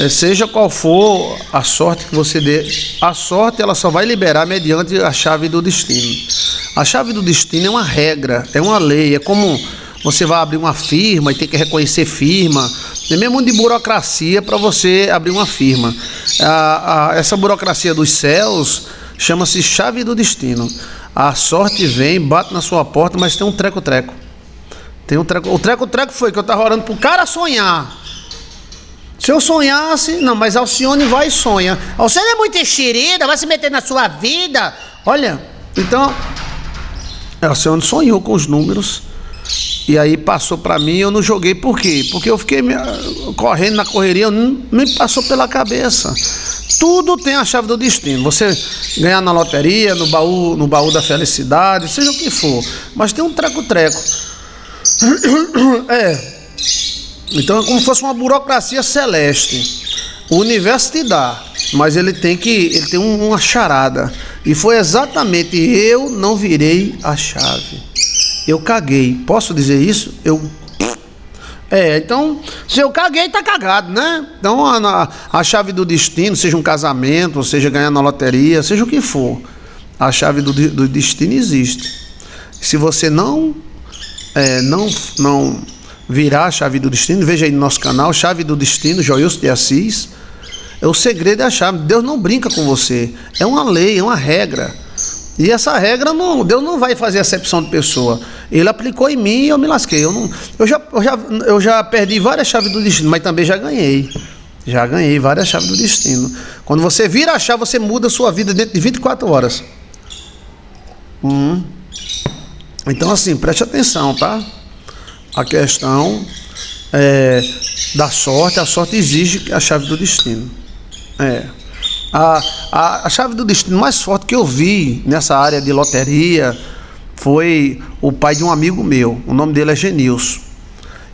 Seja qual for a sorte que você dê, a sorte ela só vai liberar mediante a chave do destino. A chave do destino é uma regra, é uma lei, é como você vai abrir uma firma e tem que reconhecer firma, é mesmo de burocracia para você abrir uma firma. Essa burocracia dos céus chama-se chave do destino. A sorte vem, bate na sua porta, mas tem um treco-treco. Tem um treco. O treco-treco foi que eu estava orando para o cara sonhar. Se eu sonhasse, não, mas Alcione vai e sonha. Alcione é muito enxerida, vai se meter na sua vida. Olha, então, Alcione sonhou com os números. E aí passou para mim, eu não joguei. Por quê? Porque eu fiquei correndo na correria, não me passou pela cabeça. Tudo tem a chave do destino. Você ganhar na loteria, no baú da felicidade, seja o que for. Mas tem um treco-treco. Então é como se fosse uma burocracia celeste. O universo te dá, mas ele tem uma charada. E foi exatamente: eu não virei a chave. Eu caguei. Posso dizer isso? Então, se eu caguei, tá cagado, né? Então a chave do destino, seja um casamento, seja ganhar na loteria, seja o que for, a chave do destino existe. Se você não virar a chave do destino, veja aí no nosso canal, Chave do Destino, Joilson de Assis. O segredo é a chave. Deus não brinca com você. É uma lei, é uma regra. E essa regra, Deus não vai fazer acepção de pessoa. Ele aplicou em mim e eu me lasquei. Eu já perdi várias chaves do destino, mas também já ganhei. Já ganhei várias chaves do destino. Quando você vira a chave, você muda a sua vida dentro de 24 horas. Então, assim, preste atenção, tá? A questão da sorte, a sorte exige a chave do destino. A chave do destino mais forte que eu vi nessa área de loteria foi o pai de um amigo meu. O nome dele é Genilson.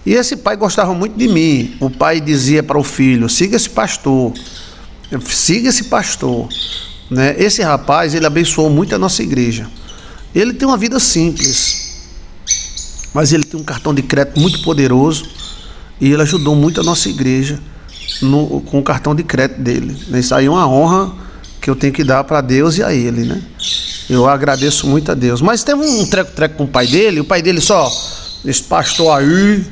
E esse pai gostava muito de mim. O pai dizia para o filho: siga esse pastor, siga esse pastor, né? Esse rapaz, ele abençoou muito a nossa igreja. Ele tem uma vida simples, mas ele tem um cartão de crédito muito poderoso e ele ajudou muito a nossa igreja com o cartão de crédito dele. Isso aí é uma honra que eu tenho que dar para Deus e a ele, né? Eu agradeço muito a Deus. Mas teve um treco-treco com o pai dele esse pastor aí,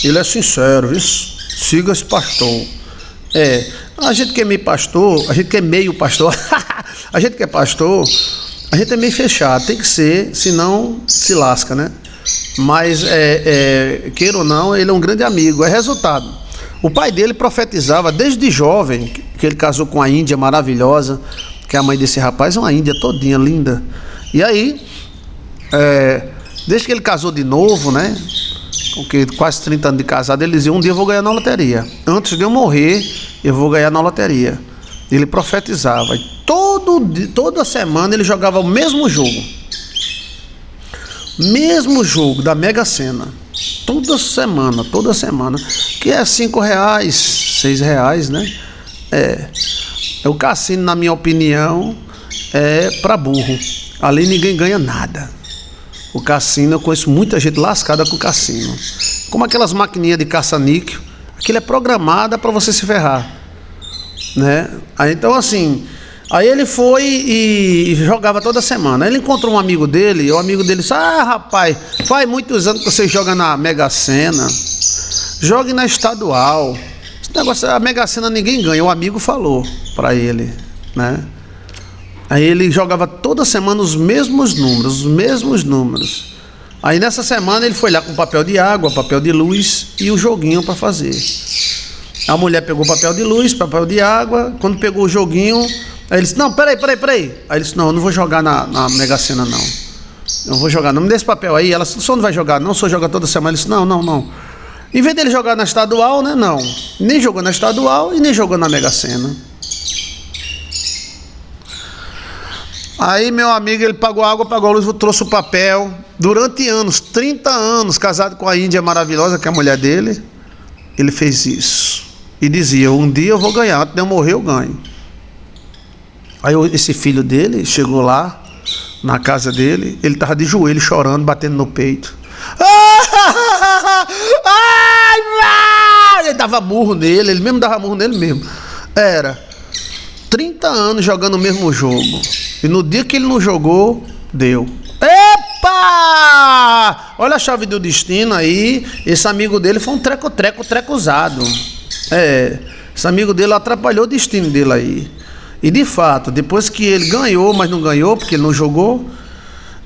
ele é sincero, viu? Siga esse pastor. A gente que é meio pastor, a gente que é meio pastor, a gente que é pastor, a gente é meio fechado, tem que ser, senão se lasca, né? Mas, queira ou não, ele é um grande amigo. É resultado: o pai dele profetizava desde jovem, que ele casou com a índia maravilhosa, que a mãe desse rapaz é uma índia todinha, linda. E aí, desde que ele casou de novo, né, com quase 30 anos de casado, ele dizia: um dia eu vou ganhar na loteria. Antes de eu morrer, eu vou ganhar na loteria. Ele profetizava. E toda semana ele jogava o mesmo jogo. Mesmo jogo da Mega Sena, toda semana, que é R$5, R$6, né? O cassino, na minha opinião, é para burro. Ali ninguém ganha nada. O cassino, eu conheço muita gente lascada com o cassino. Como aquelas maquininhas de caça-níquel, aquilo é programada para você se ferrar, né? Aí, então, assim, aí ele foi e jogava toda semana. Aí ele encontrou um amigo dele, e o amigo dele disse: rapaz, faz muitos anos que você joga na Mega Sena, jogue na estadual. Esse negócio, a Mega Sena ninguém ganha. O amigo falou para ele, né? Aí ele jogava toda semana os mesmos números. Aí nessa semana ele foi lá com papel de água, papel de luz e o joguinho para fazer. A mulher pegou papel de luz, papel de água. Quando pegou o joguinho, aí ele disse: não, peraí. Aí ele disse: não, eu não vou jogar na Mega Sena, não. Eu vou jogar, não me dê esse papel aí. Ela disse: o senhor não vai jogar, não? O senhor joga toda semana. Ele disse: não. Em vez dele jogar na estadual, né? Não. Nem jogou na estadual e nem jogou na Mega Sena. Aí meu amigo, ele pagou água, pagou a luz, trouxe o papel. Durante anos, 30 anos, casado com a índia maravilhosa, que é a mulher dele, ele fez isso. E dizia: um dia eu vou ganhar, antes de eu morrer eu ganho. Aí esse filho dele chegou lá, na casa dele, ele estava de joelho, chorando, batendo no peito. Ai, Ele dava murro nele, ele mesmo dava murro nele mesmo. Era 30 anos jogando o mesmo jogo. E no dia que ele não jogou, deu. Epa! Olha a chave do destino aí. Esse amigo dele foi um treco usado. Esse amigo dele atrapalhou o destino dele aí. E de fato, depois que ele ganhou, mas não ganhou, porque ele não jogou,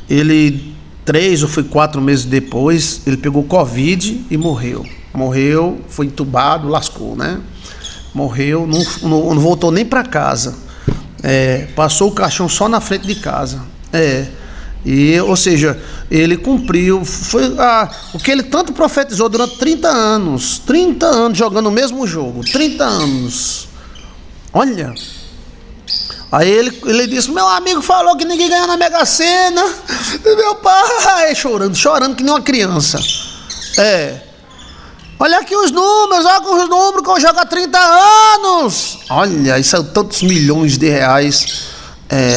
ele 3 ou foi 4 meses depois, ele pegou Covid e morreu. Morreu, foi entubado, lascou, né? Morreu, não voltou nem para casa. Passou o caixão só na frente de casa. Ou seja, ele cumpriu, o que ele tanto profetizou durante 30 anos. 30 anos jogando o mesmo jogo, 30 anos. Olha. Aí ele disse, meu amigo falou que ninguém ganha na Mega Sena. E meu pai chorando que nem uma criança. Olha aqui os números, olha com os números que eu jogo há 30 anos. Olha, isso são tantos milhões de reais.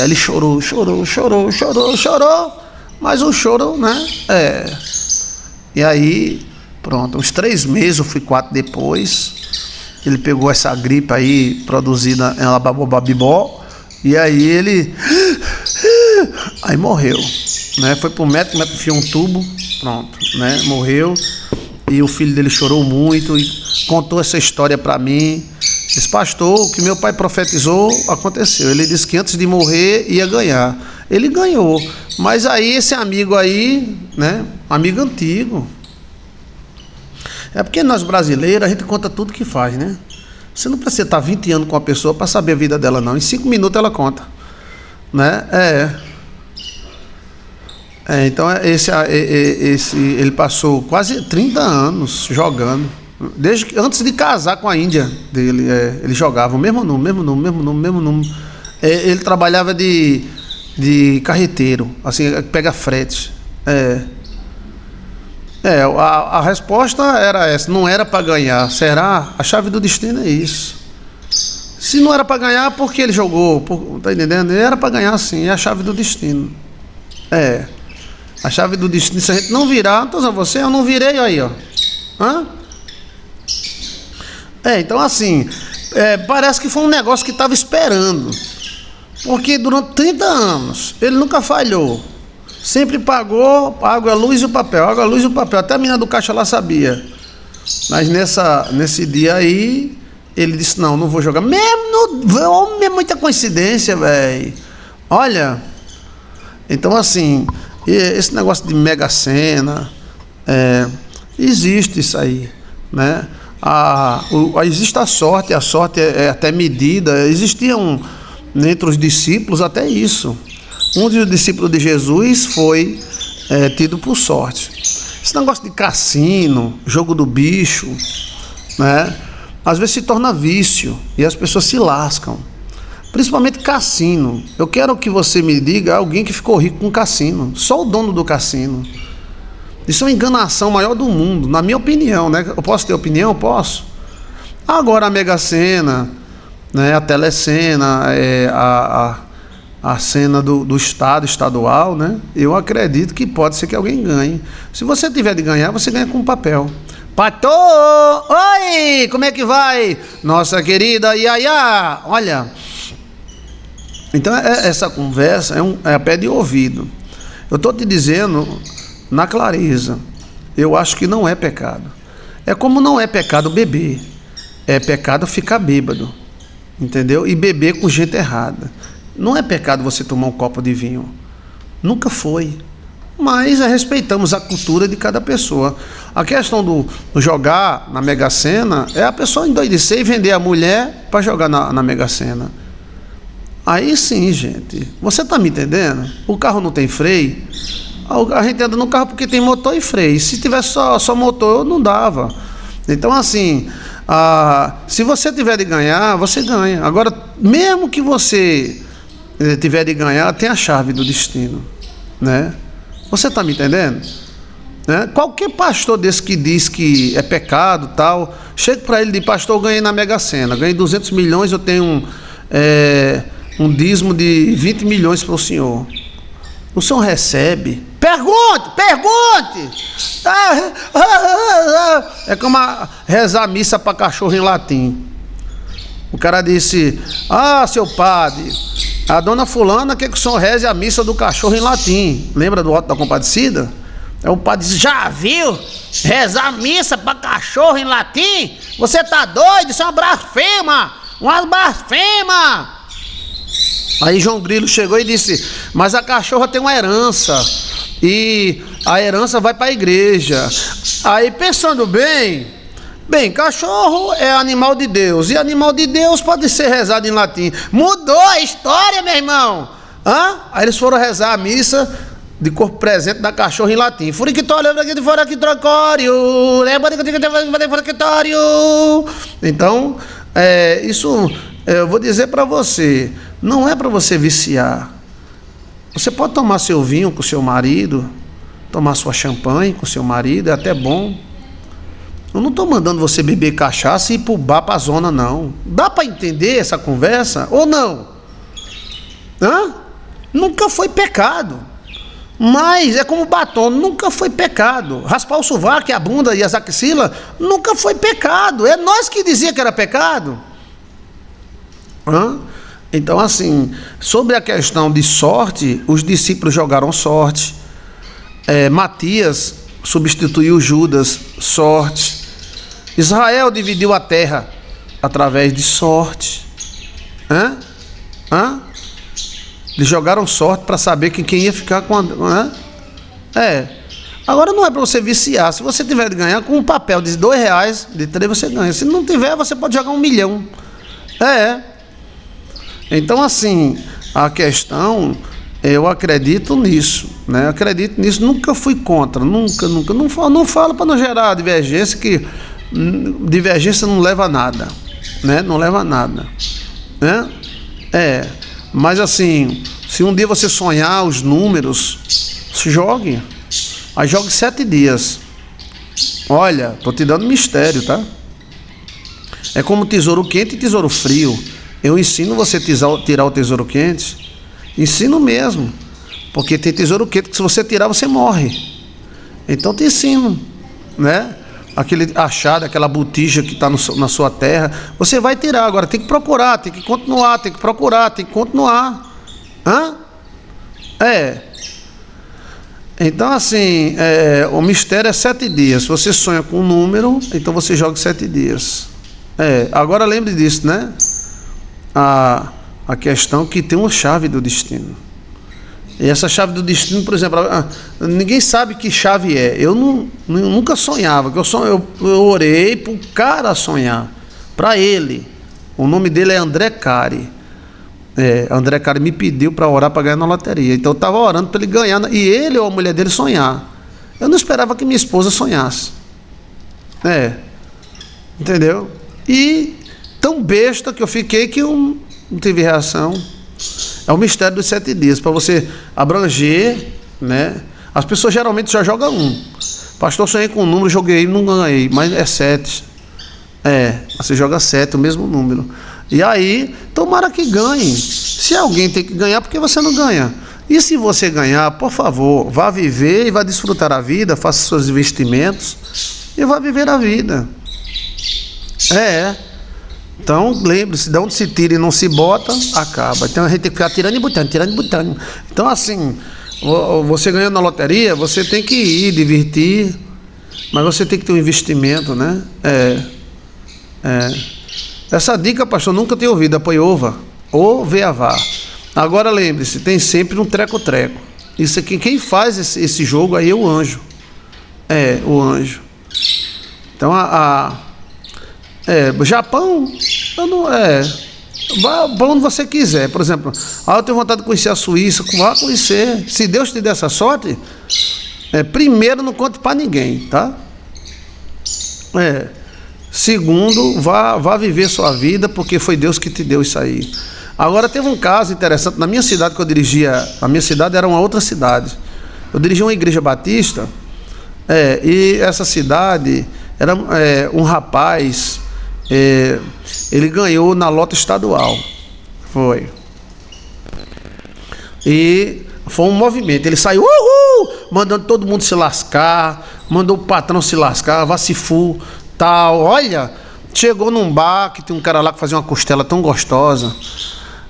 Ele chorou. Mas o choro, né? E aí, pronto, uns 3 meses, eu fui 4 depois. Ele pegou essa gripe aí, produzida em Alababobabibó. E aí ele... Aí morreu, né? Foi pro médico, o médico enfiou um tubo, pronto, né? Morreu. E o filho dele chorou muito e contou essa história para mim. Disse, pastor, o que meu pai profetizou aconteceu. Ele disse que antes de morrer ia ganhar. Ele ganhou. Mas aí esse amigo aí, né? Amigo antigo. É porque nós brasileiros, a gente conta tudo que faz, né? Você não precisa estar 20 anos com a pessoa para saber a vida dela, não. Em 5 minutos ela conta, né? Então ele passou quase 30 anos jogando. Antes de casar com a Índia dele, ele jogava o mesmo número. Ele trabalhava de carreteiro, assim, pega frete. A resposta era essa, não era para ganhar. Será? A chave do destino é isso. Se não era para ganhar, por que ele jogou? Tá entendendo? Era para ganhar sim, é a chave do destino. A chave do destino, se a gente não virar, então você, eu não virei aí, ó. Então assim, parece que foi um negócio que estava esperando. Porque durante 30 anos, ele nunca falhou. Sempre pagou água, luz e o papel. Água, luz e o papel. Até a menina do caixa lá sabia. Mas nesse dia aí, ele disse, não vou jogar. É muita coincidência, velho. Olha. Então, assim, esse negócio de Mega Sena, existe isso aí, né? Existe a sorte é até medida. Existiam entre os discípulos até isso. Um dos discípulos de Jesus foi tido por sorte. Esse negócio de cassino, jogo do bicho, né? Às vezes se torna vício e as pessoas se lascam. Principalmente cassino. Eu quero que você me diga alguém que ficou rico com cassino. Só o dono do cassino. Isso é uma enganação maior do mundo, na minha opinião, né? Eu posso ter opinião? Posso. Agora a Mega Sena, né? A Telecena, a cena do Estado, estadual, né? Eu acredito que pode ser que alguém ganhe. Se você tiver de ganhar, você ganha com papel. Pato! Oi! Como é que vai? Nossa querida Yaya! Olha, então essa conversa é a pé de ouvido. Eu estou te dizendo na clareza, eu acho que não é pecado. É como não é pecado beber. É pecado ficar bêbado, entendeu? E beber com gente errada. Não é pecado você tomar um copo de vinho. Nunca foi. Mas respeitamos a cultura de cada pessoa. A questão do jogar na Mega Sena é a pessoa endoidecer e vender a mulher para jogar na Mega Sena. Aí sim, gente. Você está me entendendo? O carro não tem freio. A gente anda no carro porque tem motor e freio. Se tivesse só motor, não dava. Então, assim, se você tiver de ganhar, você ganha. Agora, mesmo que você tiver de ganhar, tem a chave do destino, né? Você está me entendendo? Né? Qualquer pastor desse que diz que é pecado tal, chega para ele e diz, pastor, eu ganhei na Mega Sena, ganhei 200 milhões, eu tenho um dízimo de 20 milhões para o senhor. O senhor recebe, Pergunte. É como rezar missa para cachorro em latim. O cara disse: seu padre, a dona fulana quer que o senhor reze a missa do cachorro em latim. Lembra do Auto da Compadecida? Aí o padre disse: já viu? Rezar missa para cachorro em latim? Você tá doido? Isso é uma blasfema! Uma blasfema! Aí João Grilo chegou e disse: mas a cachorra tem uma herança, e a herança vai para a igreja. Aí, pensando bem, cachorro é animal de Deus, e animal de Deus pode ser rezado em latim. Mudou a história, meu irmão. Aí eles foram rezar a missa de corpo presente da cachorra em latim. Então, isso eu vou dizer para você, não é para você viciar. Você pode tomar seu vinho com seu marido, tomar sua champanhe com seu marido, é até bom. Eu não estou mandando você beber cachaça e ir pro bar, pra zona, não. Dá para entender essa conversa ou não? Nunca foi pecado. Mas é como batom, nunca foi pecado. Raspar o sovaco, a bunda e as axilas, nunca foi pecado. É nós que dizia que era pecado. Então, assim, sobre a questão de sorte, os discípulos jogaram sorte. Matias substituiu Judas, sorte. Israel dividiu a terra através de sorte. Eles jogaram sorte para saber quem ia ficar com a... Agora não é para você viciar. Se você tiver de ganhar com um papel de R$2, de 3 você ganha. Se não tiver, você pode jogar 1 milhão. Então, assim, a questão, eu acredito nisso, né? Acredito nisso, nunca fui contra, nunca. Não falo para não gerar divergência, que divergência não leva a nada, né? Não leva a nada, né? Mas assim, se um dia você sonhar os números, jogue. Aí jogue 7 dias. Olha, tô te dando mistério, tá? É como tesouro quente e tesouro frio. Eu ensino você a tirar o tesouro quente. Ensino mesmo. Porque tem tesouro quente que se você tirar, você morre. Então te ensino, né? Aquele achado, aquela botija que está na sua terra, você vai tirar. Agora tem que procurar, tem que continuar, tem que procurar, tem que continuar. Então, assim, o mistério é 7 dias. Se você sonha com um número, então você joga 7 dias. Agora lembre disso, né? A questão que tem uma chave do destino. E essa chave do destino, por exemplo, ninguém sabe que chave é. Eu nunca sonhava. Eu orei para o cara sonhar, para ele. O nome dele é André Cari. André Cari me pediu para orar para ganhar na loteria. Então eu estava orando para ele ganhar, e ele ou a mulher dele sonhar. Eu não esperava que minha esposa sonhasse. Entendeu? E tão besta que eu fiquei que eu não tive reação. É o mistério dos 7 dias, para você abranger, né? As pessoas geralmente já jogam 1. Pastor, sonhei com um número, joguei, não ganhei, mas é 7. Você joga 7, o mesmo número. E aí, tomara que ganhe. Se alguém tem que ganhar, por que você não ganha? E se você ganhar, por favor, vá viver e vá desfrutar a vida, faça seus investimentos e vá viver a vida. Então, lembre-se, de onde se tira e não se bota, acaba. Então, a gente tem que ficar tirando e botando. Então, assim, você ganhando na loteria, você tem que ir, divertir, mas você tem que ter um investimento, né? Essa dica, pastor, nunca tinha ouvido, apoiova, ou veavá. Agora, lembre-se, tem sempre um treco-treco. Isso aqui, quem faz esse jogo aí é o anjo. O anjo. Então, o Japão, vá para onde você quiser. Por exemplo, eu tenho vontade de conhecer a Suíça, vá conhecer. Se Deus te der essa sorte, primeiro, não conte para ninguém, tá? Segundo, vá viver sua vida, porque foi Deus que te deu isso aí. Agora, teve um caso interessante na minha cidade que eu dirigia. A minha cidade era uma outra cidade. Eu dirigia uma igreja batista, e essa cidade era um rapaz. Ele ganhou na lota estadual. Foi. E Foi um movimento. Ele saiu, uhul, mandando todo mundo se lascar, mandou o patrão se lascar, vá se fu, tal. Olha, chegou num bar que tem um cara lá que fazia uma costela tão gostosa.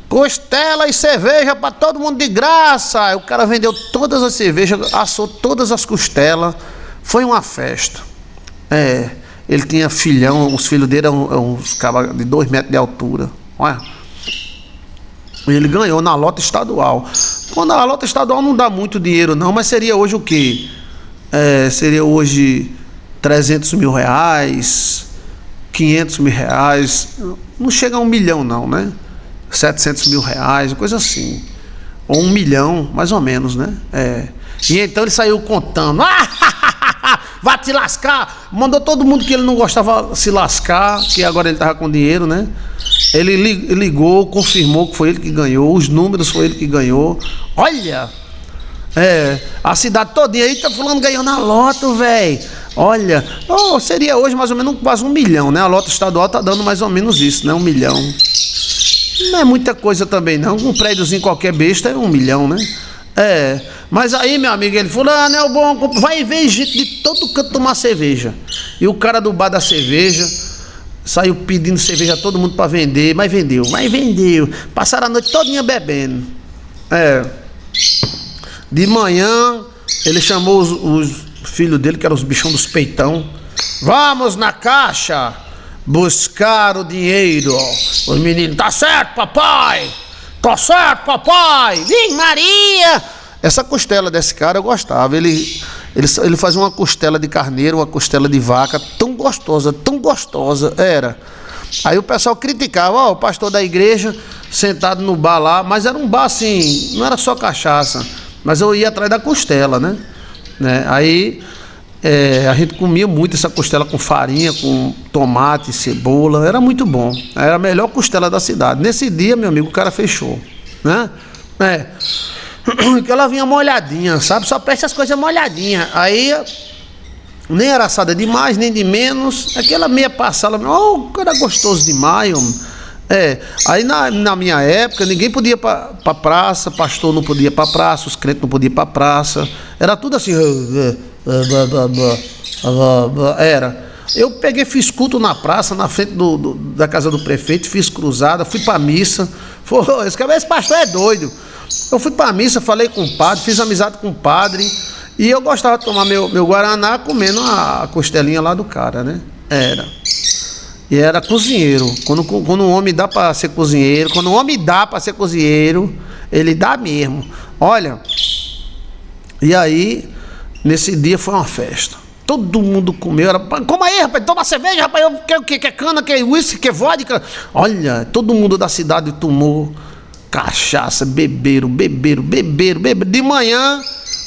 Costela e cerveja para todo mundo de graça. Aí o cara vendeu todas as cervejas, assou todas as costelas. Foi uma festa. Ele tinha filhão, os filhos dele eram uns cabas de 2 metros de altura. Olha. Ele ganhou na lota estadual. Quando a lota estadual não dá muito dinheiro não, mas seria hoje o quê? Seria hoje 300 mil reais, 500 mil reais. Não chega a 1 milhão não, né? 700 mil reais, coisa assim. Ou 1 milhão, mais ou menos, né? E então ele saiu contando. Vai te lascar! Mandou todo mundo que ele não gostava se lascar, que agora ele estava com dinheiro, né? Ele ligou, confirmou que foi ele que ganhou, os números foi ele que ganhou. Olha! A cidade todinha aí tá falando ganhou na loto, velho. Olha, seria hoje mais ou menos quase 1 milhão, né? A lota estadual tá dando mais ou menos isso, né? 1 milhão. Não é muita coisa também não, um prédiozinho qualquer besta é 1 milhão, né? Mas aí, meu amigo, ele falou, é bom, vai ver gente de todo canto tomar cerveja. E o cara do bar da cerveja saiu pedindo cerveja a todo mundo para vender, mas vendeu. Passaram a noite todinha bebendo. De manhã, ele chamou os filhos dele, que eram os bichão dos peitão. Vamos na caixa buscar o dinheiro. Os meninos, tá certo, papai! Tá certo, papai! Vem, Maria! Essa costela desse cara eu gostava. Ele fazia uma costela de carneiro, uma costela de vaca, tão gostosa, era. Aí o pessoal criticava, o pastor da igreja sentado no bar lá, mas era um bar assim, não era só cachaça, mas eu ia atrás da costela, né? Aí a gente comia muito essa costela com farinha, com tomate, cebola, era muito bom. Era a melhor costela da cidade. Nesse dia, meu amigo, o cara fechou, né? Porque ela vinha molhadinha, sabe? Só presta as coisas molhadinhas. Aí nem era assada demais, nem de menos. Aquela meia passada, era gostoso demais, homem. Aí na minha época, ninguém podia ir pra praça, pastor não podia ir pra praça, os crentes não podiam ir pra praça. Era tudo assim. Era. Eu fiz culto na praça, na frente da casa do prefeito, fiz cruzada, fui pra missa. Esse pastor é doido. Eu fui pra missa, falei com o padre, fiz amizade com o padre. E eu gostava de tomar meu guaraná comendo a costelinha lá do cara, né? E era cozinheiro. Quando um homem dá para ser cozinheiro, ele dá mesmo. Olha, e aí, nesse dia foi uma festa. Todo mundo comeu. Como aí, rapaz? Toma cerveja, rapaz. O que é cana, que é uísque, que é vodka. Olha, todo mundo da cidade tomou cachaça, beberam. De manhã,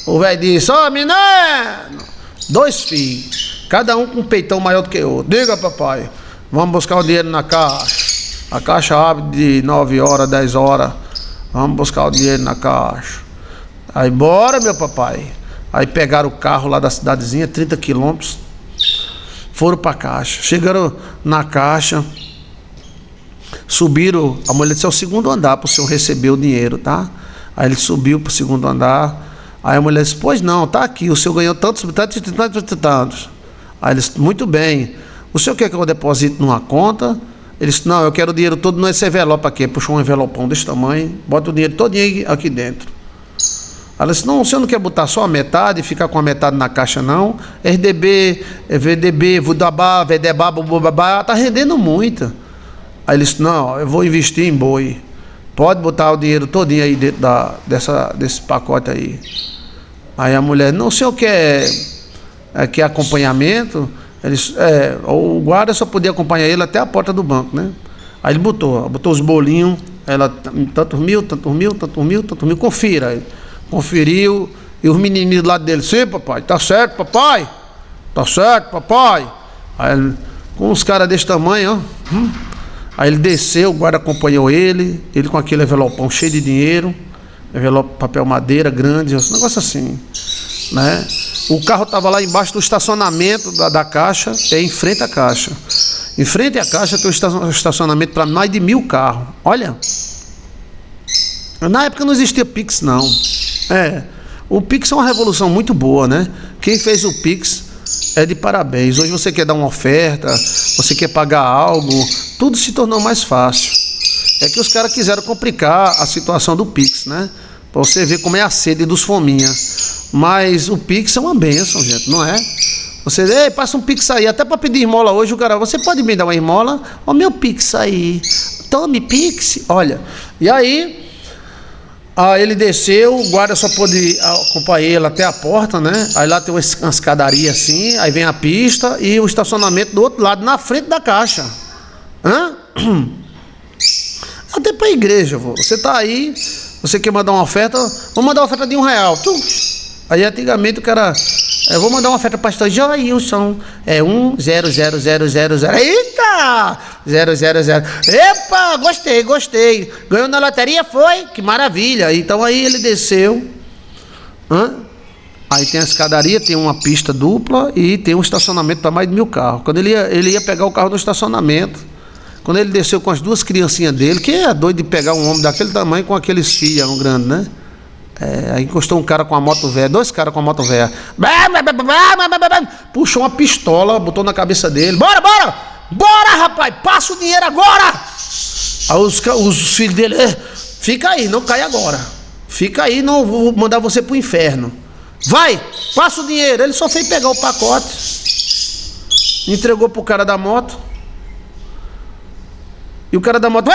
o velho disse, menino, 2 filhos, cada um com um peitão maior do que o outro. Diga, papai, vamos buscar o dinheiro na caixa. A caixa abre de 9 horas, 10 horas. Vamos buscar o dinheiro na caixa. Aí, bora, meu papai. Aí pegaram o carro lá da cidadezinha, 30 quilômetros, foram pra caixa. Chegaram na caixa, subiram, a mulher disse, é o 2º andar para o senhor receber o dinheiro, tá? Aí ele subiu pro 2º andar. Aí a mulher disse, pois não, tá aqui, o senhor ganhou tantos. Aí ele disse, muito bem, o senhor quer que eu deposite numa conta? Ele disse, não, eu quero o dinheiro todo nesse envelope aqui. Puxou um envelopão desse tamanho, bota o dinheiro todinho aqui dentro. Ela disse, não, o senhor não quer botar só a metade e ficar com a metade na caixa, não? RDB, VDB, Vudabá, VDBá, Bubabá, tá rendendo muito. Aí ele disse, não, eu vou investir em boi. Pode botar o dinheiro todinho aí dentro desse pacote aí. Aí a mulher, não, o senhor quer acompanhamento? Ele disse, o guarda só podia acompanhar ele até a porta do banco, né? Aí ele botou os bolinhos, ela, tantos mil, confira. Conferiu, e os menininhos do lado dele, sim, papai, tá certo, papai. Aí, com uns caras desse tamanho, ó. Aí ele desceu, o guarda acompanhou ele com aquele envelopão cheio de dinheiro, envelope papel madeira grande, um negócio assim, né? O carro estava lá embaixo do estacionamento da caixa, em frente à caixa. Em frente à caixa tem um estacionamento para mais de 1000 carros. Olha, na época não existia Pix, não. O Pix é uma revolução muito boa, né? Quem fez o Pix é de parabéns. Hoje você quer dar uma oferta, você quer pagar algo, tudo se tornou mais fácil. É que os caras quiseram complicar a situação do Pix, né? Pra você ver como é a sede dos fominha. Mas o Pix é uma bênção, gente, não é? Você, ei, passa um Pix aí, até para pedir esmola hoje, o cara, você pode me dar uma esmola? Ó, meu Pix aí, tome Pix, olha. E aí ele desceu, o guarda só pôde acompanhar ele até a porta, né? Aí lá tem uma escadaria assim, aí vem a pista e o estacionamento do outro lado, na frente da caixa. Até para a igreja, vô. Você tá aí, você quer mandar uma oferta, vou mandar uma oferta de R$1. Aí antigamente o cara, vou mandar uma oferta para pastor Joilson, 1000000. Eita! 000. Epa, gostei. Ganhou na loteria, foi? Que maravilha. Então aí ele desceu. Aí tem a escadaria, tem uma pista dupla e tem um estacionamento para mais de 1000 carros. Quando ele ia pegar o carro no estacionamento, quando ele desceu com as duas criancinhas dele, que é doido de pegar um homem daquele tamanho com aqueles filhos grandes, né? Aí encostou um cara com a moto velha, 2 caras com a moto velha. Puxou uma pistola, botou na cabeça dele. Bora, rapaz, passa o dinheiro agora. Aí os filhos dele, fica aí, não cai agora. Fica aí, não vou mandar você pro inferno. Vai, passa o dinheiro. Ele só foi pegar o pacote, entregou pro cara da moto. E o cara da moto,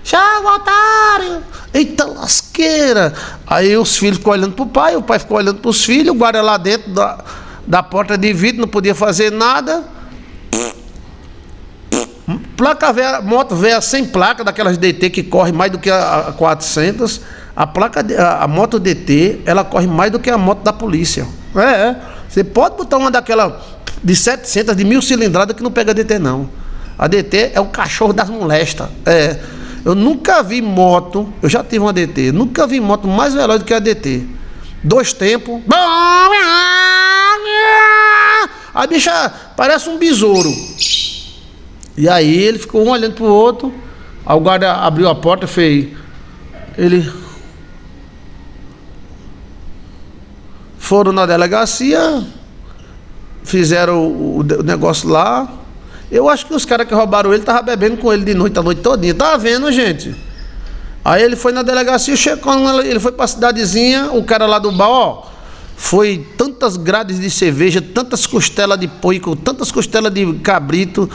chega, otário. Eita lasqueira. Aí os filhos ficam olhando pro pai, o pai ficou olhando pros filhos, o guarda lá dentro da porta de vidro, não podia fazer nada. Placa velha, moto velha sem placa, daquelas DT que corre mais do que a 400. A moto DT, ela corre mais do que a moto da polícia. Você pode botar uma daquela de 700, de 1000 cilindradas que não pega DT não. A DT é o cachorro das molestas. Eu nunca vi moto, eu já tive uma DT, nunca vi moto mais veloz do que a DT. 2 tempos. A bicha parece um besouro. E aí ele ficou um olhando pro outro. Aí o guarda abriu a porta e fez. Foram na delegacia, fizeram o negócio lá. Eu acho que os caras que roubaram ele estavam bebendo com ele de noite, a noite todinha. Tá vendo, gente? Aí ele foi na delegacia, chegou, ele foi pra cidadezinha, o cara lá do bar, foi tantas grades de cerveja, tantas costelas de porco, tantas costelas de cabrito.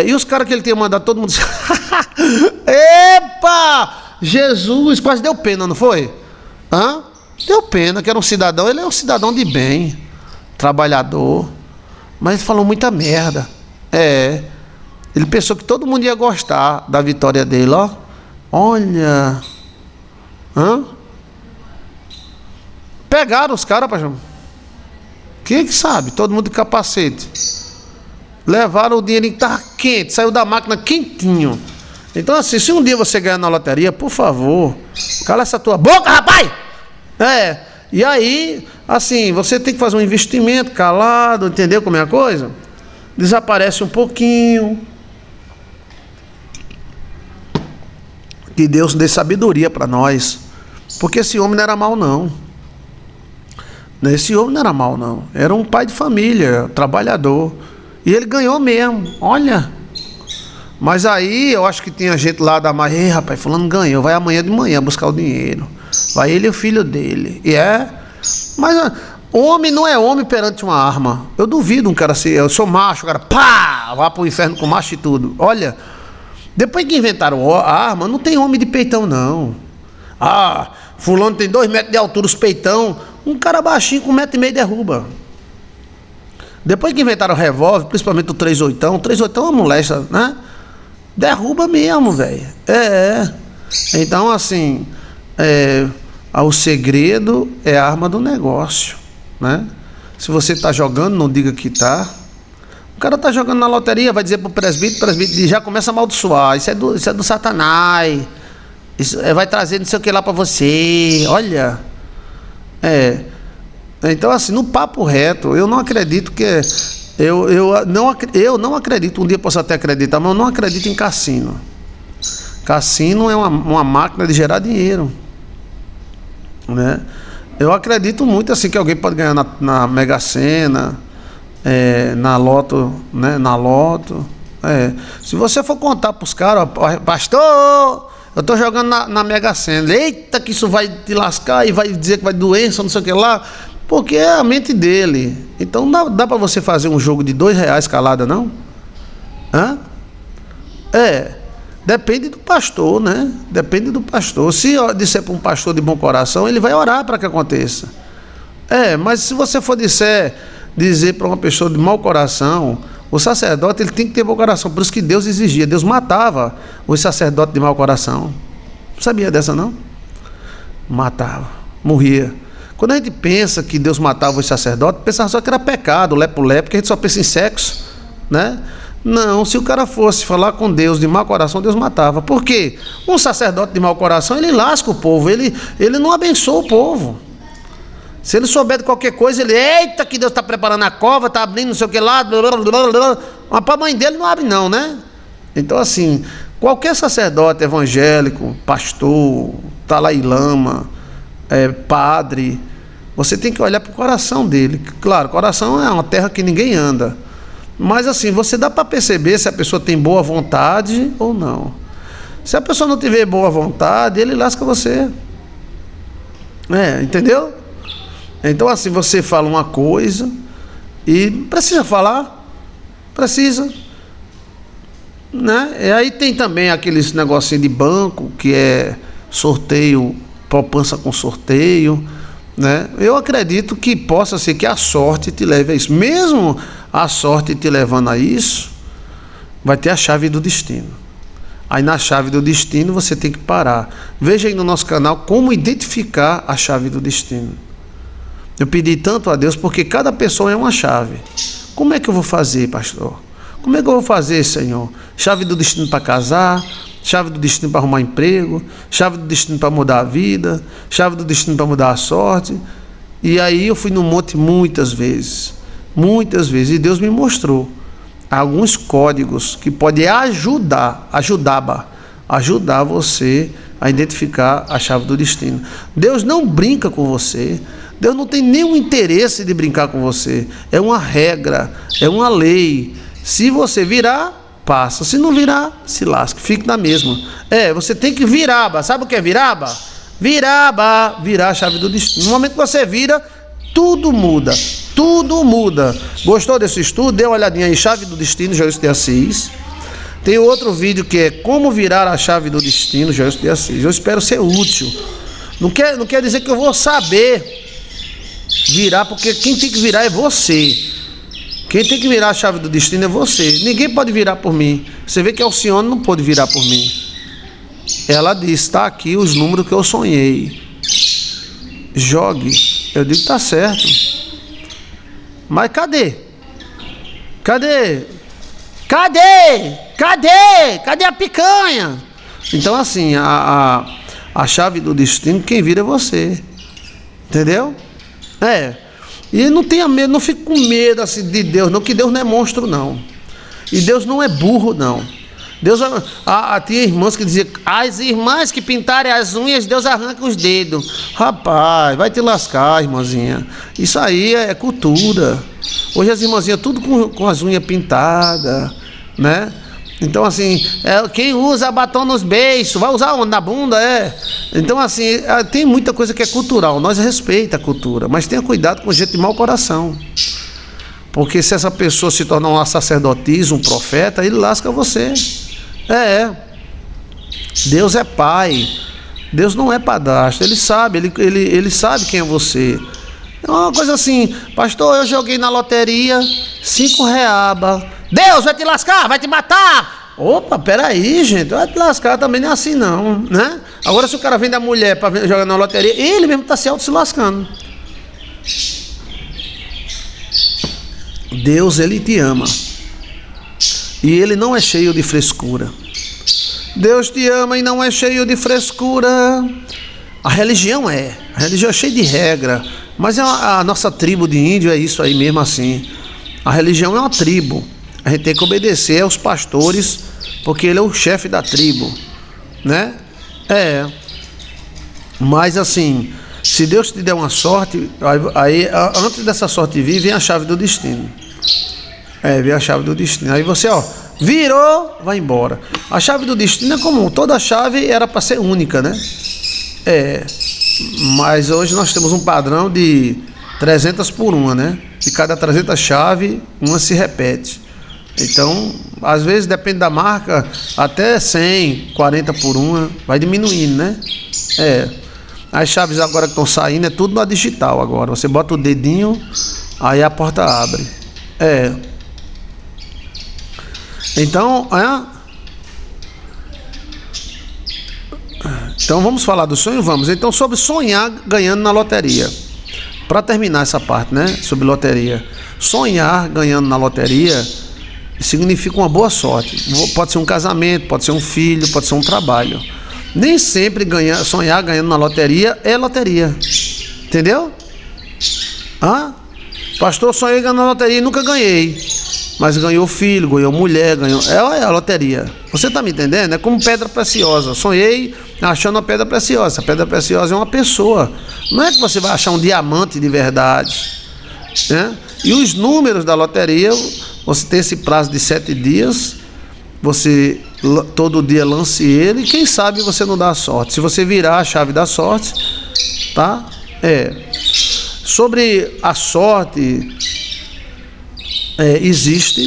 E os caras que ele tinha mandado, todo mundo... Epa! Jesus, quase deu pena, não foi? Deu pena, que era um cidadão, ele é um cidadão de bem, trabalhador, mas ele falou muita merda. Ele pensou que todo mundo ia gostar da vitória dele, ó. Olha. Pegaram os caras, paixão. Quem é que sabe? Todo mundo de capacete. Levaram o dinheirinho que estava quente, saiu da máquina quentinho. Então assim, se um dia você ganhar na loteria, por favor, cala essa tua boca, rapaz! E aí, assim, você tem que fazer um investimento calado, entendeu como é a coisa? Desaparece um pouquinho. Que Deus dê sabedoria para nós. Porque esse homem não era mau, não. Esse homem não era mau, não. Era um pai de família, trabalhador. E ele ganhou mesmo, olha. Mas aí, eu acho que tinha gente lá da margem, rapaz, fulano ganhou, vai amanhã de manhã buscar o dinheiro. Vai ele e o filho dele. Mas homem não é homem perante uma arma. Eu duvido um cara assim, eu sou macho, o cara, pá, vá pro inferno com macho e tudo. Olha, depois que inventaram a arma, não tem homem de peitão, não. Fulano tem 2 metros de altura, os peitão, um cara baixinho com 1,5 metro derruba. Depois que inventaram o revólver, principalmente o 38, o 38 é uma molesta, né? Derruba mesmo, velho. Então, assim, o segredo é a arma do negócio, né? Se você está jogando, não diga que tá. O cara tá jogando na loteria, vai dizer pro presbítero, o presbítero já começa a amaldiçoar. Isso é do Satanás. Isso vai trazer não sei o que lá para você. Olha, Então, assim, no papo reto, eu não acredito que... Eu não acredito, um dia posso até acreditar, mas eu não acredito em cassino. Cassino é uma máquina de gerar dinheiro, né? Eu acredito muito assim que alguém pode ganhar na Mega Sena, na Loto, né? Na Loto. Se você for contar para os caras, pastor, eu estou jogando na Mega Sena, eita que isso vai te lascar e vai dizer que vai doença, não sei o que lá, porque é a mente dele. Então dá para você fazer um jogo de R$2 calada, não? Hã? Depende do pastor, né? Depende do pastor. Se eu disser para um pastor de bom coração, ele vai orar para que aconteça. Mas se você for dizer para uma pessoa de mau coração, o sacerdote ele tem que ter bom coração. Por isso que Deus exigia. Deus matava os sacerdotes de mau coração. Não sabia dessa, não? Matava, morria. Quando a gente pensa que Deus matava os sacerdotes, pensava só que era pecado, lepo-lepo, porque a gente só pensa em sexo, né? Não, se o cara fosse falar com Deus de mau coração, Deus matava. Por quê? Um sacerdote de mau coração, ele lasca o povo, ele não abençoa o povo. Se ele souber de qualquer coisa, ele, eita que Deus está preparando a cova, está abrindo não sei o que lá, blá, blá, blá, blá. Mas para a mãe dele não abre não, né? Então assim, qualquer sacerdote evangélico, pastor, Dalai Lama, padre, você tem que olhar para o coração dele. Claro, o coração é uma terra que ninguém anda. Mas assim, você dá para perceber se a pessoa tem boa vontade ou não. Se a pessoa não tiver boa vontade, ele lasca você. Entendeu? Então assim, você fala uma coisa e precisa falar. Precisa. Né? E aí tem também aqueles negocinho de banco, que é sorteio, poupança com sorteio, né? Eu acredito que possa ser que a sorte te leve a isso. Mesmo a sorte te levando a isso, vai ter a chave do destino. Aí na chave do destino você tem que parar. Veja aí no nosso canal como identificar a chave do destino. Eu pedi tanto a Deus porque cada pessoa é uma chave. Como é que eu vou fazer, pastor? Como é que eu vou fazer, Senhor? Chave do destino para casar, chave do destino para arrumar emprego, chave do destino para mudar a vida, chave do destino para mudar a sorte. E aí eu fui no monte muitas vezes, e Deus me mostrou alguns códigos que podem ajudar você a identificar a chave do destino. Deus não brinca com você, Deus não tem nenhum interesse de brincar com você. É uma regra, é uma lei. Se você virar, passa. Se não virar, se lasca, fique na mesma. Você tem que virar. Sabe o que é virar? Virar a chave do destino. No momento que você vira, tudo muda. Tudo muda. Gostou desse estudo? Dê uma olhadinha aí, chave do destino, Joilson de Assis. Tem outro vídeo que é como virar a chave do destino, Joilson de Assis. Eu espero ser útil. Não quer dizer que eu vou saber virar, porque quem tem que virar é você. Quem tem que virar a chave do destino é você. Ninguém pode virar por mim. Você vê que a Alcione não pode virar por mim. Ela disse, está aqui os números que eu sonhei. Jogue. Eu digo, tá certo. Mas cadê? Cadê a picanha? Então assim, a chave do destino, quem vira é você. Entendeu? E não tenha medo, não fique com medo assim de Deus, não, que Deus não é monstro, não. E Deus não é burro, não. Deus, tinha irmãs que diziam, as irmãs que pintarem as unhas, Deus arranca os dedos. Rapaz, vai te lascar, irmãzinha. Isso aí é cultura. Hoje as irmãzinhas tudo com as unhas pintadas, né? Então assim, quem usa batom nos beiços, vai usar onde? Na bunda, Então assim, tem muita coisa que é cultural, nós respeitamos a cultura, mas tenha cuidado com gente de mau coração. Porque se essa pessoa se tornar uma sacerdotisa, um profeta, ele lasca você. Deus é pai, Deus não é padrasto, ele sabe quem é você. É uma coisa assim, pastor, eu joguei na loteria, 5 reaba. Deus vai te lascar, vai te matar. Opa, peraí, gente, vai te lascar também, não é assim não, né? Agora se o cara vem da mulher para jogar na loteria, ele mesmo está se lascando. Deus, ele te ama. E ele não é cheio de frescura. Deus te ama e não é cheio de frescura. A religião é cheia de regra, Mas a nossa tribo de índio é isso aí mesmo assim. A religião é uma tribo. A gente tem que obedecer aos pastores, porque ele é o chefe da tribo, né? Mas assim, se Deus te der uma sorte, aí antes dessa sorte vir, vem a chave do destino. Vem a chave do destino. Aí você, virou, vai embora. A chave do destino é comum. Toda chave era para ser única, né? Mas hoje nós temos um padrão de 300 por uma, né? De cada 300 chaves, uma se repete. Então, às vezes, depende da marca, até 100, 40 por uma, vai diminuindo, né? As chaves agora que estão saindo é tudo na digital agora. Você bota o dedinho, aí a porta abre. Então, Então vamos falar do sonho? Vamos. Então, sobre sonhar ganhando na loteria. Para terminar essa parte, né? Sobre loteria. Sonhar ganhando na loteria significa uma boa sorte. Pode ser um casamento, pode ser um filho, pode ser um trabalho. Nem sempre sonhar ganhando na loteria é loteria. Entendeu? Pastor, sonhei ganhando na loteria e nunca ganhei. Mas ganhou filho, ganhou mulher, ganhou... É a loteria. Você está me entendendo? É como pedra preciosa. Sonhei achando uma pedra preciosa. A pedra preciosa é uma pessoa. Não é que você vai achar um diamante de verdade, né? E os números da loteria, você tem esse prazo de 7 dias. Você todo dia lance ele. E quem sabe você não dá a sorte. Se você virar a chave da sorte, tá? Sobre a sorte... existe,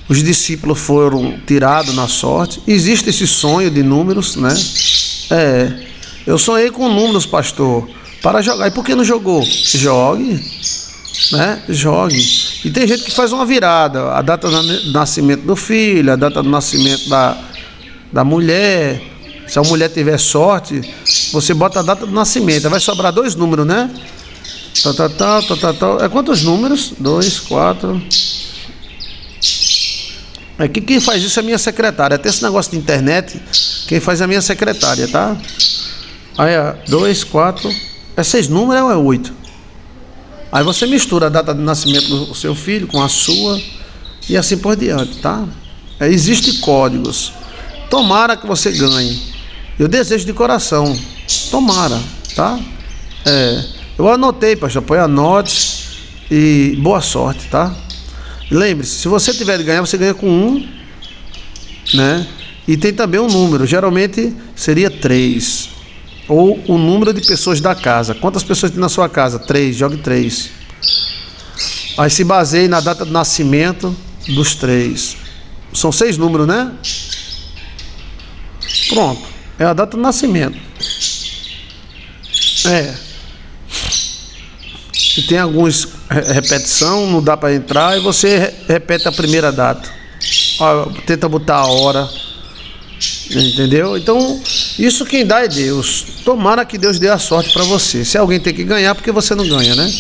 os discípulos foram tirados na sorte, existe esse sonho de números, né? Eu sonhei com números, pastor, para jogar. E por que não jogou? Jogue, né? Jogue. E tem gente que faz uma virada, a data do nascimento do filho, a data do nascimento da mulher. Se a mulher tiver sorte, você bota a data do nascimento, vai sobrar 2 números, né? É quantos números? 2, 4. Quem faz isso é a minha secretária. Até esse negócio de internet, quem faz é a minha secretária, tá? Aí, 2, 4. É 6 números ou é 8? Aí você mistura a data de nascimento do seu filho com a sua e assim por diante, tá? Existem códigos. Tomara que você ganhe. Eu desejo de coração. Tomara, tá? Eu anotei, pastor, anote e boa sorte, tá? Lembre-se, se você tiver de ganhar, você ganha com 1, né? E tem também um número, geralmente seria 3. Ou o número de pessoas da casa. Quantas pessoas tem na sua casa? 3, jogue 3. Aí se baseie na data de nascimento dos 3. São 6 números, né? Pronto, é a data de nascimento. E tem alguns repetição, não dá para entrar, e você repete a primeira data. Tenta botar a hora, entendeu? Então, isso quem dá é Deus. Tomara que Deus dê a sorte para você. Se alguém tem que ganhar, porque você não ganha, né?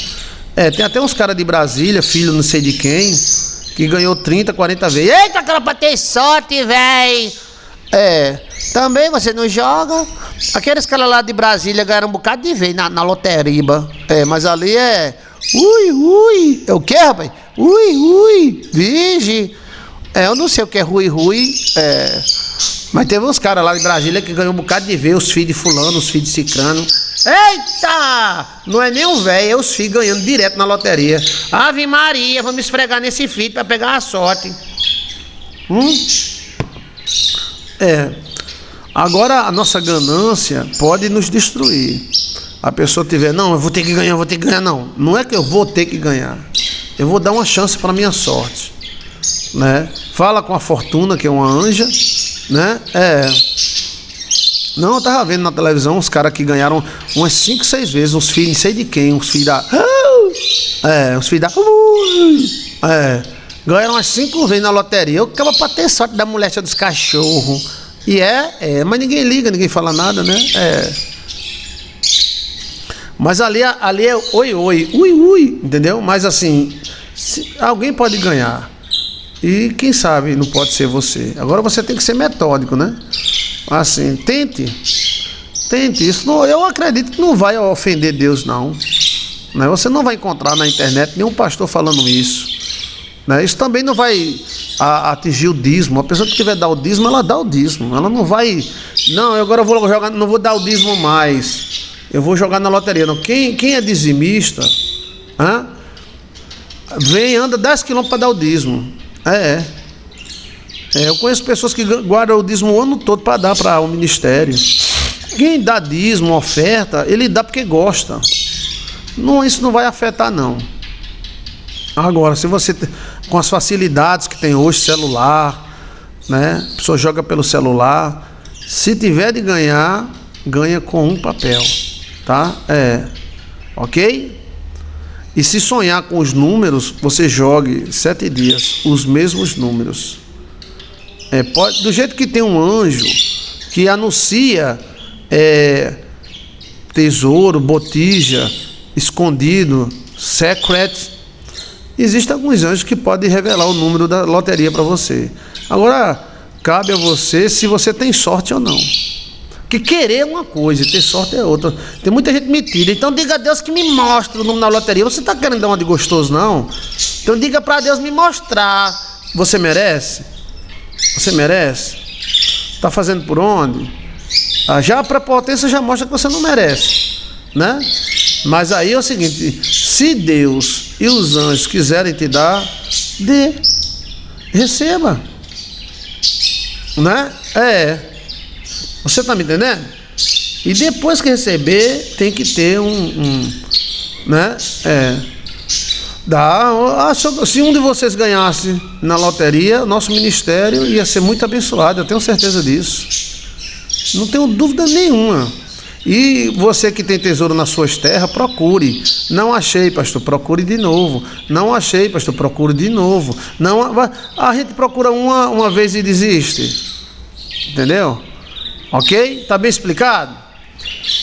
Tem até uns caras de Brasília, filho não sei de quem, que ganhou 30, 40 vezes. Eita, cara, pra ter sorte, véi! Também você não joga. Aqueles caras lá de Brasília ganharam um bocado de vez na loteriba. Mas ali ui. É o que, rapaz? Ui. Vige. Eu não sei o que é rui. Mas teve uns caras lá de Brasília que ganhou um bocado de vez. Os filhos de fulano, os filhos de cicrano. Eita! Não é nem um velho, é os filhos ganhando direto na loteria. Ave Maria, vamos esfregar nesse filho para pegar a sorte. Agora a nossa ganância pode nos destruir. A pessoa tiver, não, eu vou ter que ganhar, não é que eu vou ter que ganhar, eu vou dar uma chance para a minha sorte, né? Fala com a Fortuna, que é uma anja, né? Não, eu tava vendo na televisão uns caras que ganharam umas 5, 6 vezes, uns filhos, não sei de quem, uns filhos da ganharam umas 5 vezes na loteria. Eu ficava para ter sorte da mulher dos cachorros. E mas ninguém liga, ninguém fala nada, né? Mas ali é ui, entendeu? Mas assim, alguém pode ganhar. E quem sabe não pode ser você. Agora você tem que ser metódico, né? Assim, tente. Isso não, eu acredito que não vai ofender Deus, não. né? Você não vai encontrar na internet nenhum pastor falando isso, né? Isso também não vai atingir o dízimo. A pessoa que tiver dar o dízimo, ela dá o dízimo. Ela não vai, não, eu agora vou jogar, não vou dar o dízimo mais, eu vou jogar na loteria. Não. Quem é dizimista, anda 10 quilômetros para dar o dízimo. Eu conheço pessoas que guardam o dízimo o ano todo para dar para o ministério. Quem dá dízimo, oferta, ele dá porque gosta. Não, isso não vai afetar, não. Agora, se você, com as facilidades que tem hoje, celular, né? A pessoa joga pelo celular. Se tiver de ganhar, ganha com um papel, tá? Ok? E se sonhar com os números, você jogue 7 dias, os mesmos números. Do jeito que tem um anjo que anuncia tesouro, botija, escondido, secret. Existem alguns anjos que podem revelar o número da loteria para você. Agora, cabe a você se você tem sorte ou não. Que querer é uma coisa e ter sorte é outra. Tem muita gente metida. Então diga a Deus que me mostre o número na loteria. Você está querendo dar uma de gostoso, não? Então diga para Deus me mostrar. Você merece? Você merece? Está fazendo por onde? Já a prepotência já mostra que você não merece, né? Mas aí é o seguinte: se Deus e os anjos quiserem te dar, dê, receba, né? Você está me entendendo? E depois que receber, tem que ter né? Se um de vocês ganhasse na loteria, nosso ministério ia ser muito abençoado, eu tenho certeza disso. Não tenho dúvida nenhuma. E você que tem tesouro nas suas terras, procure. Não achei, pastor, procure de novo. Não achei, pastor, procure de novo. Não, a gente procura uma vez e desiste. Entendeu? Ok? Tá bem explicado?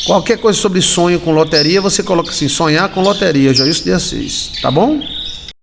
Qualquer coisa sobre sonho com loteria, você coloca assim: sonhar com loteria, Joilson de Assis. Tá bom?